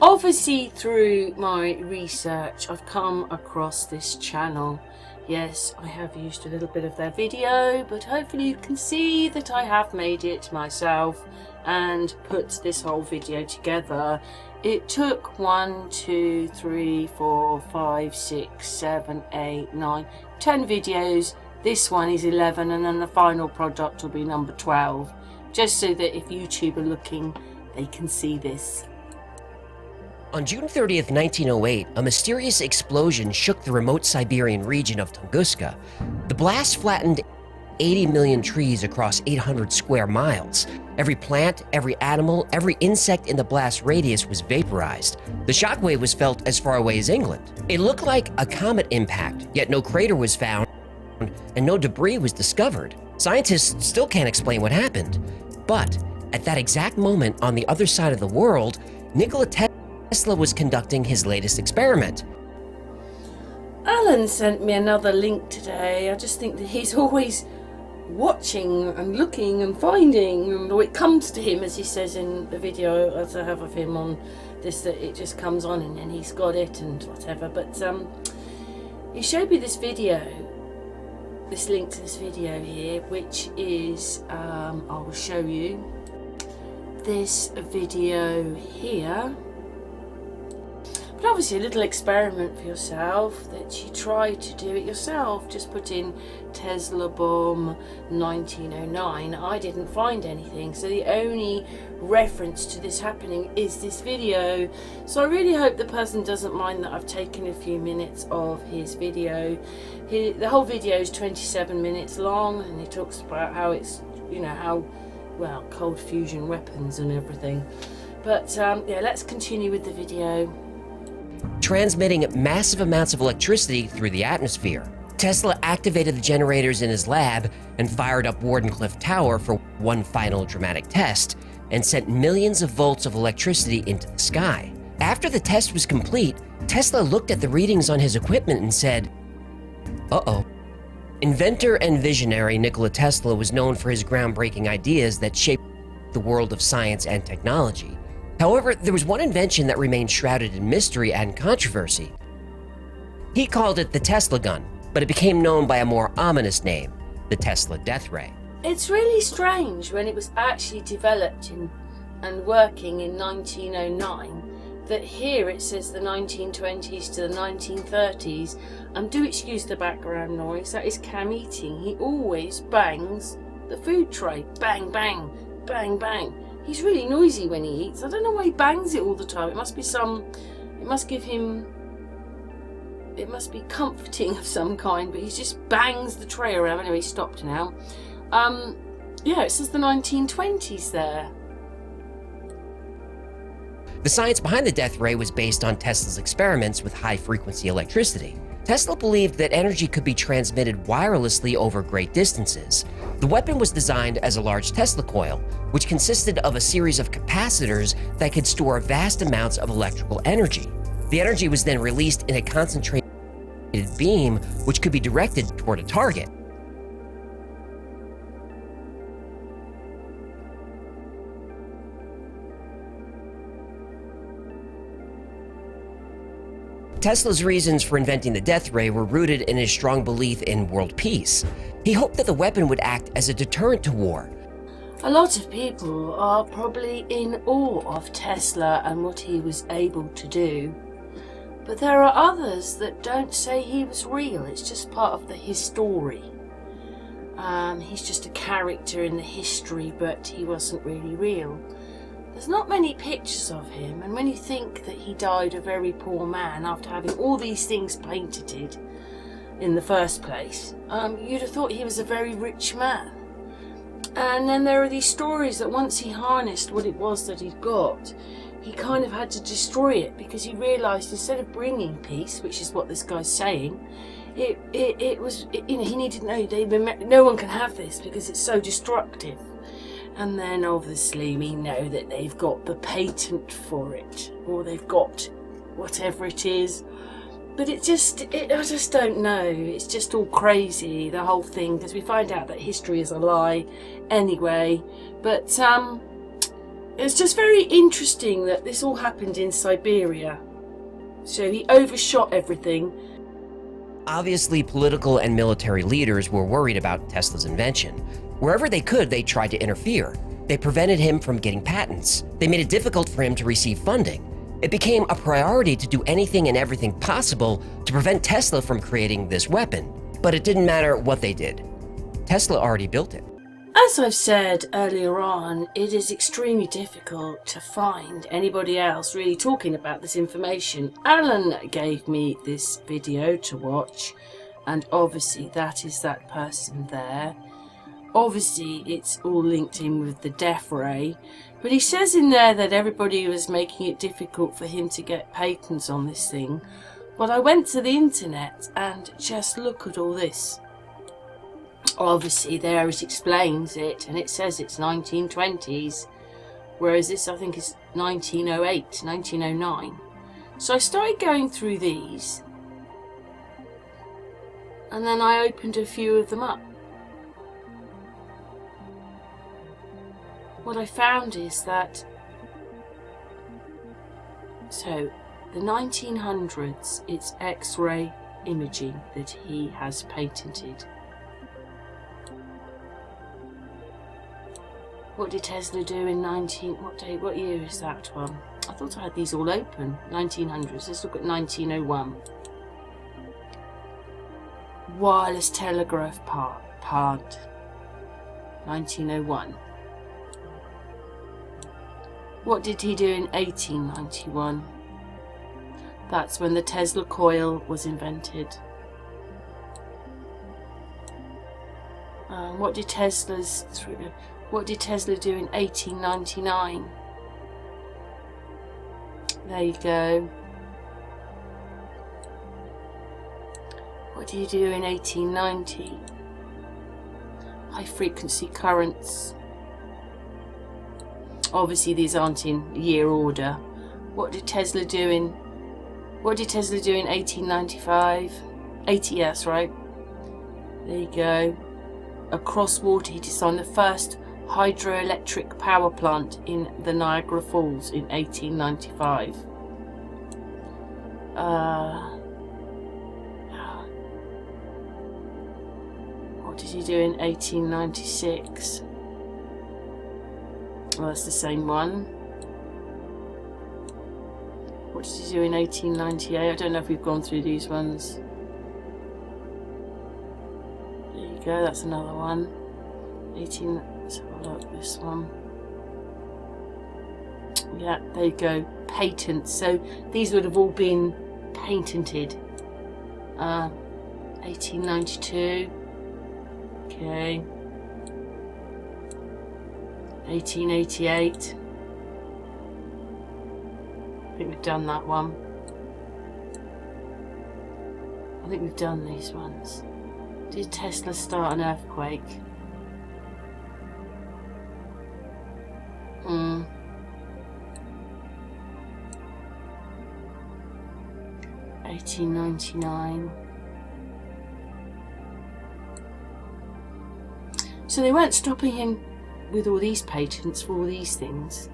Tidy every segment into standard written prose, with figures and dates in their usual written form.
Obviously through my research I've come across this channel. Yes, I have used a little bit of their video, but hopefully you can see that I have made it myself and put this whole video together. It took 1, 2, 3, 4, 5, 6, 7, 8, 9, 10 videos. This one is 11, and then the final product will be number 12, just so that if YouTube are looking, they can see this. On June 30th, 1908, a mysterious explosion shook the remote Siberian region of Tunguska. The blast flattened 80 million trees across 800 square miles. Every plant, every animal, every insect in the blast radius was vaporized. The shockwave was felt as far away as England. It looked like a comet impact, yet no crater was found and no debris was discovered. Scientists still can't explain what happened. But at that exact moment on the other side of the world, Nikola Tesla was conducting his latest experiment. Alan sent me another link today. I just think that he's always watching and looking and finding, and it comes to him, as he says in the video as I have of him on this, that it just comes on and then he's got it and whatever. But he showed me this video, this link to this video here, which is I will show you this video here. But obviously a little experiment for yourself that you try to do it yourself. Just put in Tesla bomb 1909. I didn't find anything, so the only reference to this happening is this video. So I really hope the person doesn't mind that I've taken a few minutes of his video. The whole video is 27 minutes long, and he talks about how it's, you know, how, well, cold fusion weapons and everything. But yeah, let's continue with the video. Transmitting massive amounts of electricity through the atmosphere. Tesla activated the generators in his lab and fired up Wardenclyffe Tower for one final dramatic test, and sent millions of volts of electricity into the sky. After the test was complete, Tesla looked at the readings on his equipment and said, "Uh-oh." Inventor and visionary Nikola Tesla was known for his groundbreaking ideas that shaped the world of science and technology. However, there was one invention that remained shrouded in mystery and controversy. He called it the Tesla gun, but it became known by a more ominous name, the Tesla death ray. It's really strange when it was actually developed and working in 1909 that here it says the 1920s to the 1930s. And do excuse the background noise, that is Cam eating. He always bangs the food tray. Bang, bang, bang, bang. He's really noisy when he eats. I don't know why he bangs it all the time. It must be it must be comforting of some kind, but he just bangs the tray around. Anyway, he stopped now. Yeah, it says the 1920s there. The science behind the death ray was based on Tesla's experiments with high-frequency electricity. Tesla believed that energy could be transmitted wirelessly over great distances. The weapon was designed as a large Tesla coil, which consisted of a series of capacitors that could store vast amounts of electrical energy. The energy was then released in a concentrated beam, which could be directed toward a target. Tesla's reasons for inventing the death ray were rooted in his strong belief in world peace. He hoped that the weapon would act as a deterrent to war. A lot of people are probably in awe of Tesla and what he was able to do. But there are others that don't say he was real. It's just part of his story. He's just a character in the history, but he wasn't really real. There's not many pictures of him, and when you think that he died a very poor man after having all these things painted in the first place, you'd have thought he was a very rich man. And then there are these stories that once he harnessed what it was that he'd got, he kind of had to destroy it, because he realised instead of bringing peace, which is what this guy's saying, he needed no one can have this because it's so destructive. And then obviously we know that they've got the patent for it, or they've got whatever it is. But I just don't know. It's just all crazy, the whole thing, because we find out that history is a lie anyway. But it's just very interesting that this all happened in Siberia. So he overshot everything. Obviously, political and military leaders were worried about Tesla's invention. Wherever they could, they tried to interfere. They prevented him from getting patents. They made it difficult for him to receive funding. It became a priority to do anything and everything possible to prevent Tesla from creating this weapon. But it didn't matter what they did. Tesla already built it. As I've said earlier on, it is extremely difficult to find anybody else really talking about this information. Alan gave me this video to watch, and obviously that is that person there. Obviously it's all linked in with the death ray, but he says in there that everybody was making it difficult for him to get patents on this thing. But I went to the internet and just look at all this. Obviously there it explains it, and it says it's 1920s, whereas this I think is 1908, 1909. So I started going through these, and then I opened a few of them up. What I found is that, so the 1900s, it's X-ray imaging that he has patented. What did Tesla do in what year is that one? I thought I had these all open. 1900s. Let's look at 1901. Wireless telegraph part. 1901. What did he do in 1891? That's when the Tesla coil was invented. What did Tesla do in 1899? There you go. What did he do in 1890? High frequency currents. Obviously these aren't in year order. What did Tesla do in 1895? 80, yes, right. There you go. Across water, he designed the first hydroelectric power plant in the Niagara Falls in 1895. What did he do in 1896? Well, that's the same one. What did he do in 1898? I don't know if we've gone through these ones. There you go, that's another one. Let's have a look, this one. Yeah, there you go, patents. So these would have all been patented. 1892. Okay. 1888. I think we've done that one. I think we've done these ones. Did Tesla start an earthquake? 1899. So they weren't stopping him with all these patents for all these things.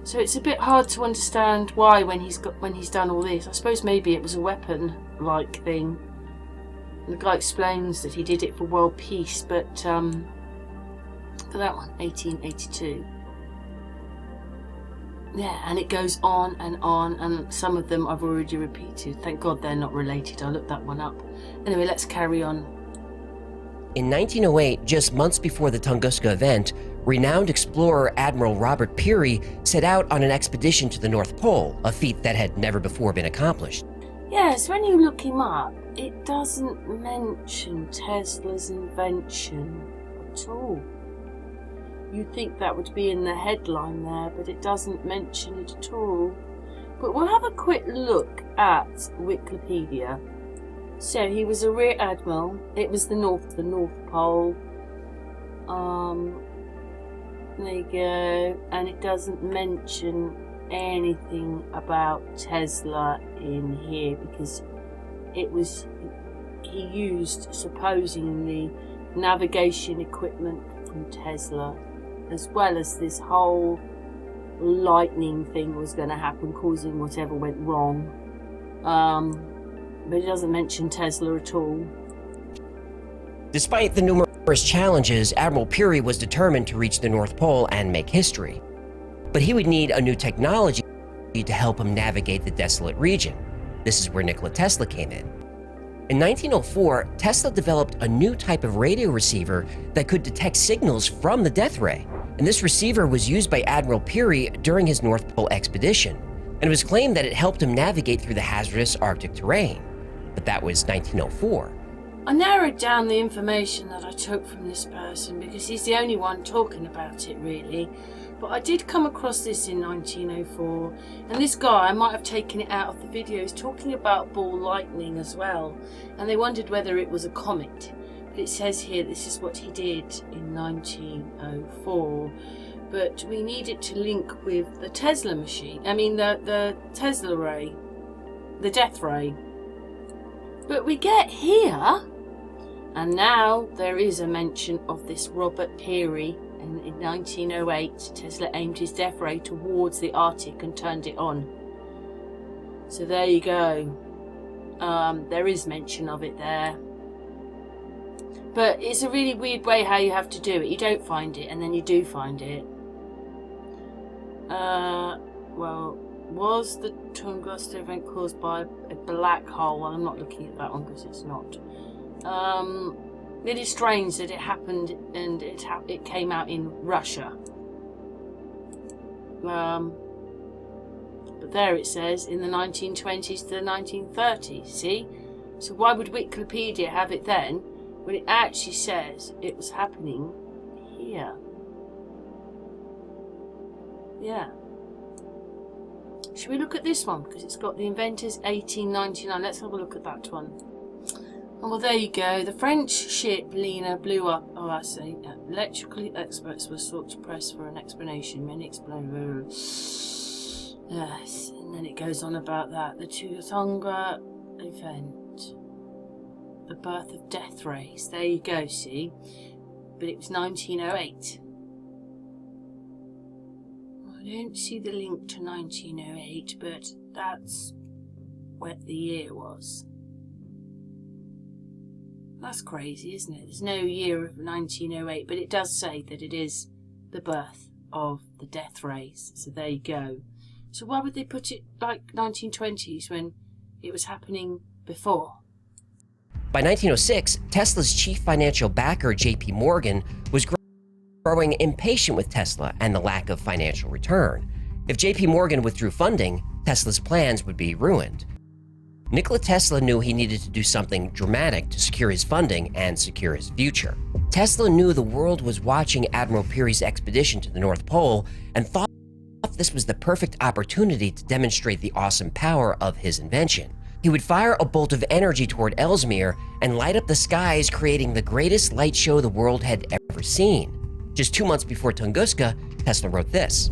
So it's a bit hard to understand why when he's done all this. I suppose maybe it was a weapon-like thing. And the guy explains that he did it for world peace, but for that one, 1882. Yeah, and it goes on, and some of them I've already repeated. Thank God they're not related. I looked that one up. Anyway, let's carry on. In 1908, just months before the Tunguska event, renowned explorer Admiral Robert Peary set out on an expedition to the North Pole, a feat that had never before been accomplished. Yes, when you look him up, it doesn't mention Tesla's invention at all. You'd think that would be in the headline there, but it doesn't mention it at all. But we'll have a quick look at Wikipedia. So he was a rear admiral. It was the North Pole. There you go. And it doesn't mention anything about Tesla in here because he used supposedly navigation equipment from Tesla as well as this whole lightning thing was going to happen, causing whatever went wrong. But it doesn't mention Tesla at all. Despite the numerous challenges, Admiral Peary was determined to reach the North Pole and make history. But he would need a new technology to help him navigate the desolate region. This is where Nikola Tesla came in. In 1904, Tesla developed a new type of radio receiver that could detect signals from the death ray. And this receiver was used by Admiral Peary during his North Pole expedition. And it was claimed that it helped him navigate through the hazardous Arctic terrain. But that was 1904. I narrowed down the information that I took from this person because he's the only one talking about it, really. But I did come across this in 1904, and this guy, I might have taken it out of the video, is talking about ball lightning as well, and they wondered whether it was a comet. But it says here this is what he did in 1904. But we need it to link with the Tesla machine, the Tesla ray, the death ray. But we get here, and now there is a mention of this Robert Peary. And in 1908, Tesla aimed his death ray towards the Arctic and turned it on. So there you go. There is mention of it there. But it's a really weird way how you have to do it. You don't find it, and then you do find it. Well, was the Tunguska event caused by a black hole? Well, I'm not looking at that one because it's not. It is strange that it happened and it came out in Russia. But there it says in the 1920s to the 1930s. See? So why would Wikipedia have it then when it actually says it was happening here? Yeah. Should we look at this one? Because it's got the inventors 1899. Let's have a look at that one. Oh, well, there you go. The French ship Lena blew up. Oh, I see. Electrical experts were sought to press for an explanation. Many explained. Yes, and then it goes on about that. The Tunguska event. The birth of death rays. There you go, see? But it was 1908. I don't see the link to 1908, but that's what the year was. That's crazy, isn't it? There's no year of 1908, but it does say that it is the birth of the death rays. So there you go. So why would they put it like 1920s when it was happening before? By 1906, Tesla's chief financial backer, J.P. Morgan, was growing impatient with Tesla and the lack of financial return. If J.P. Morgan withdrew funding, Tesla's plans would be ruined. Nikola Tesla knew he needed to do something dramatic to secure his funding and secure his future. Tesla knew the world was watching Admiral Peary's expedition to the North Pole and thought this was the perfect opportunity to demonstrate the awesome power of his invention. He would fire a bolt of energy toward Ellesmere and light up the skies, creating the greatest light show the world had ever seen. Just 2 months before Tunguska, Tesla wrote this.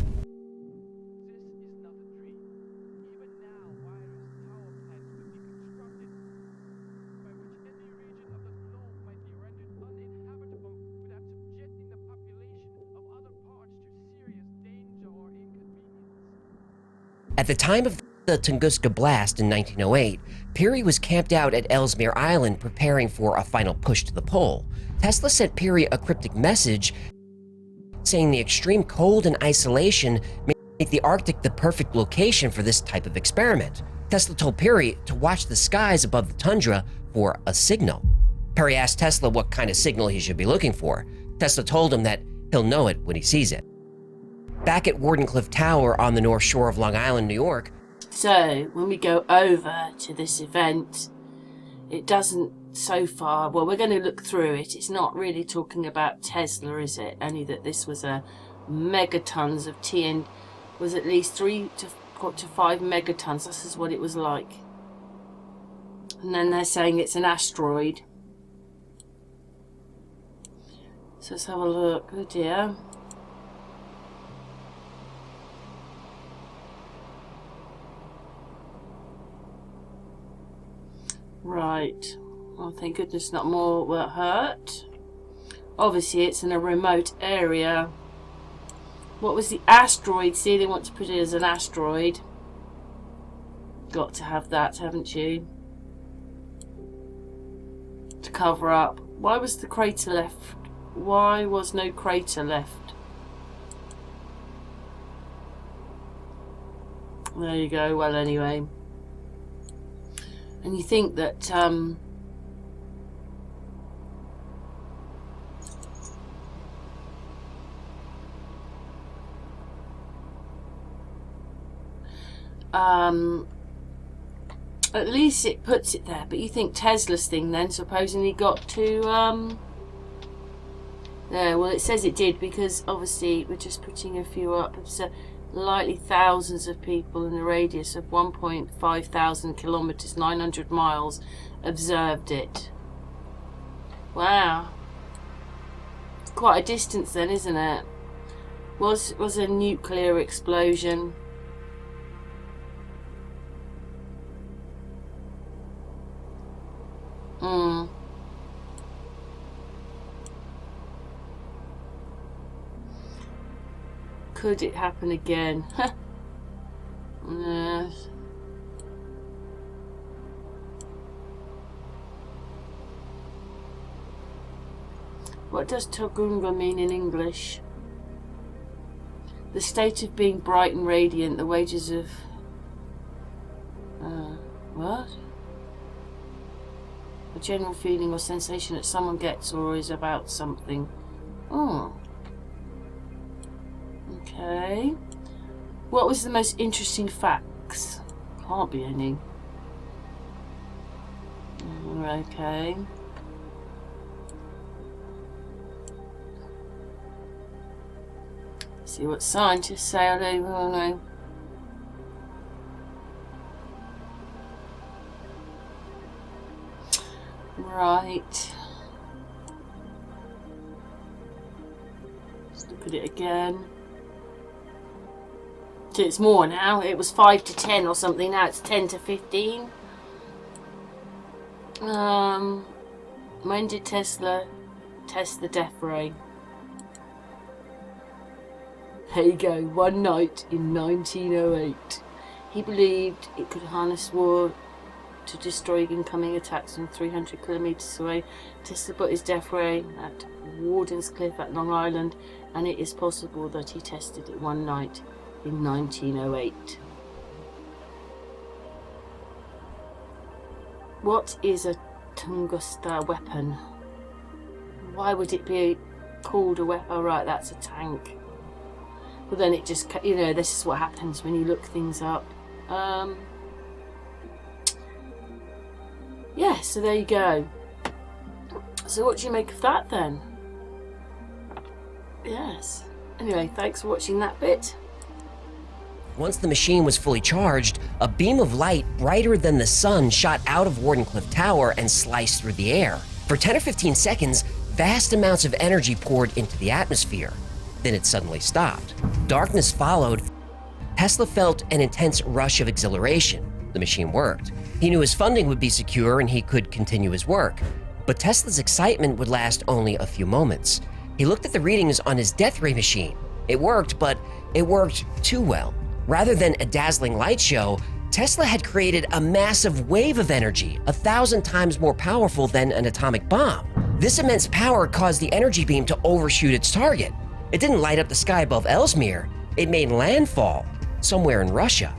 At the time of the Tunguska blast in 1908, Peary was camped out at Ellesmere Island preparing for a final push to the pole. Tesla sent Peary a cryptic message saying the extreme cold and isolation make the Arctic the perfect location for this type of experiment. Tesla told Peary to watch the skies above the tundra for a signal. Peary asked Tesla what kind of signal he should be looking for. Tesla told him that he'll know it when he sees it. Back at Wardenclyffe Tower on the North Shore of Long Island, New York. So, when we go over to this event, it doesn't so far, well, we're going to look through it. It's not really talking about Tesla, is it? Only that this was a megatons of TN, was at least 3 to 5 megatons. This is what it was like. And then they're saying it's an asteroid. So let's have a look. Oh dear. Right. Oh, thank goodness not more were hurt. Obviously, it's in a remote area. What was the asteroid? See, they want to put it as an asteroid. Got to have that, haven't you? To cover up. Why was the crater left? Why was no crater left? There you go. Well, anyway. And you think that at least it puts it there, but you think Tesla's thing then supposedly got to yeah, well, it says it did, because obviously we're just putting a few up. So likely thousands of people in a radius of 1.5 thousand kilometers, 900 miles, observed it. Wow, quite a distance then, isn't it? Was a nuclear explosion. Could it happen again? Yes. What does Togunga mean in English? The state of being bright and radiant, the wages of... what? A general feeling or sensation that someone gets or is about something. Oh. Okay. What was the most interesting facts? Can't be any. Okay. See what scientists say. I don't know. Right. Let's look at it again. So it's more now. It was 5 to 10 or something. Now it's 10 to 15. When did Tesla test the death ray? There you go. One night in 1908. He believed it could harness war to destroy incoming attacks from 300 kilometers away. Tesla put his death ray at Warden's Cliff at Long Island, and it is possible that he tested it one night in 1908. What is a tungsten weapon? Why would it be called a weapon? Oh, right, that's a tank. Well, then it just, you know, this is what happens when you look things up. Yeah, so there you go. So what do you make of that then? Yes. Anyway, thanks for watching that bit. Once the machine was fully charged, a beam of light brighter than the sun shot out of Wardenclyffe Tower and sliced through the air. For 10 or 15 seconds, vast amounts of energy poured into the atmosphere. Then it suddenly stopped. Darkness followed. Tesla felt an intense rush of exhilaration. The machine worked. He knew his funding would be secure and he could continue his work. But Tesla's excitement would last only a few moments. He looked at the readings on his death ray machine. It worked, but it worked too well. Rather than a dazzling light show, Tesla had created a massive wave of energy, 1,000 times more powerful than an atomic bomb. This immense power caused the energy beam to overshoot its target. It didn't light up the sky above Ellesmere. It made landfall somewhere in Russia.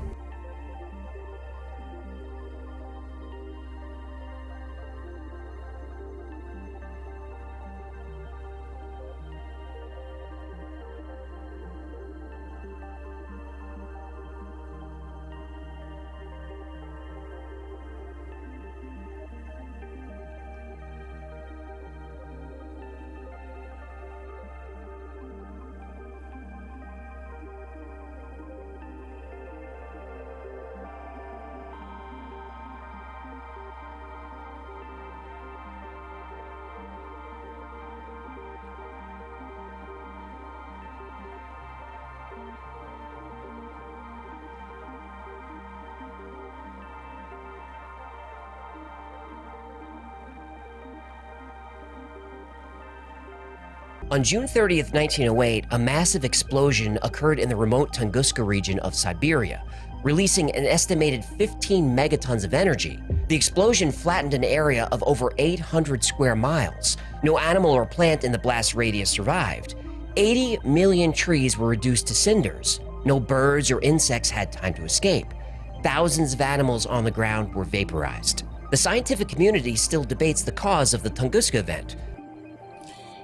On June 30th, 1908, a massive explosion occurred in the remote Tunguska region of Siberia, releasing an estimated 15 megatons of energy. The explosion flattened an area of over 800 square miles. No animal or plant in the blast radius survived. 80 million trees were reduced to cinders. No birds or insects had time to escape. Thousands of animals on the ground were vaporized. The scientific community still debates the cause of the Tunguska event.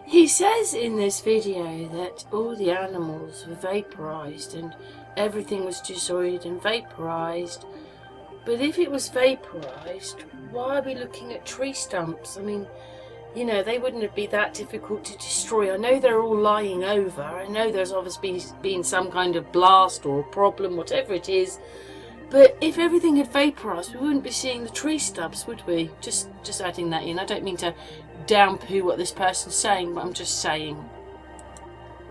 He says in this video that all the animals were vaporized and everything was destroyed and vaporized. But if it was vaporized, why are we looking at tree stumps? I mean, you know, they wouldn't be that difficult to destroy. I know they're all lying over. I know there's obviously been some kind of blast or problem, whatever it is. But if everything had vaporized, we wouldn't be seeing the tree stubs, would we? Just adding that in. I don't mean to downpoo what this person's saying, but I'm just saying.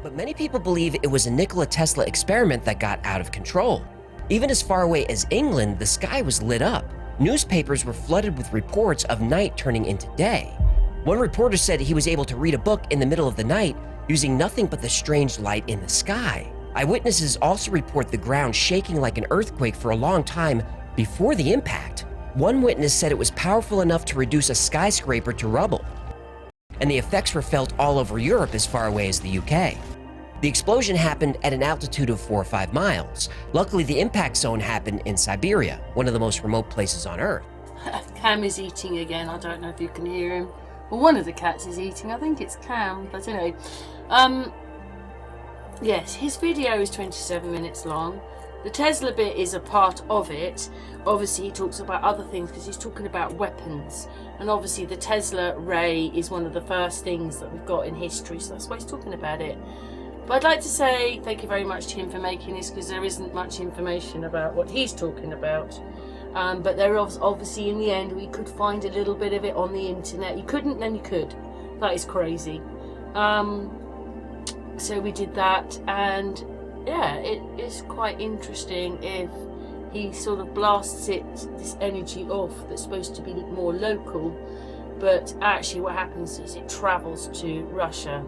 But many people believe it was a Nikola Tesla experiment that got out of control. Even as far away as England, the sky was lit up. Newspapers were flooded with reports of night turning into day. One reporter said he was able to read a book in the middle of the night using nothing but the strange light in the sky. Eyewitnesses also report the ground shaking like an earthquake for a long time before the impact. One witness said it was powerful enough to reduce a skyscraper to rubble. And the effects were felt all over Europe as far away as the UK. The explosion happened at an altitude of 4 or 5 miles. Luckily, the impact zone happened in Siberia, one of the most remote places on Earth. Cam is eating again. I don't know if you can hear him. Well, one of the cats is eating. I think it's Cam, but anyway. Yes, his video is 27 minutes long. The Tesla bit is a part of it. Obviously, he talks about other things because he's talking about weapons. And obviously, the Tesla ray is one of the first things that we've got in history, so that's why he's talking about it. But I'd like to say thank you very much to him for making this, because there isn't much information about what he's talking about. But there is obviously, in the end, we could find a little bit of it on the internet. You couldn't, then you could. That is crazy. So we did that, and yeah, it is quite interesting if he sort of blasts this energy off that's supposed to be more local, but actually what happens is it travels to Russia.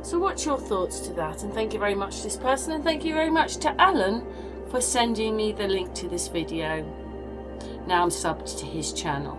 So what's your thoughts to that? And thank you very much to this person, and thank you very much to Alan for sending me the link to this video. Now I'm subbed to his channel.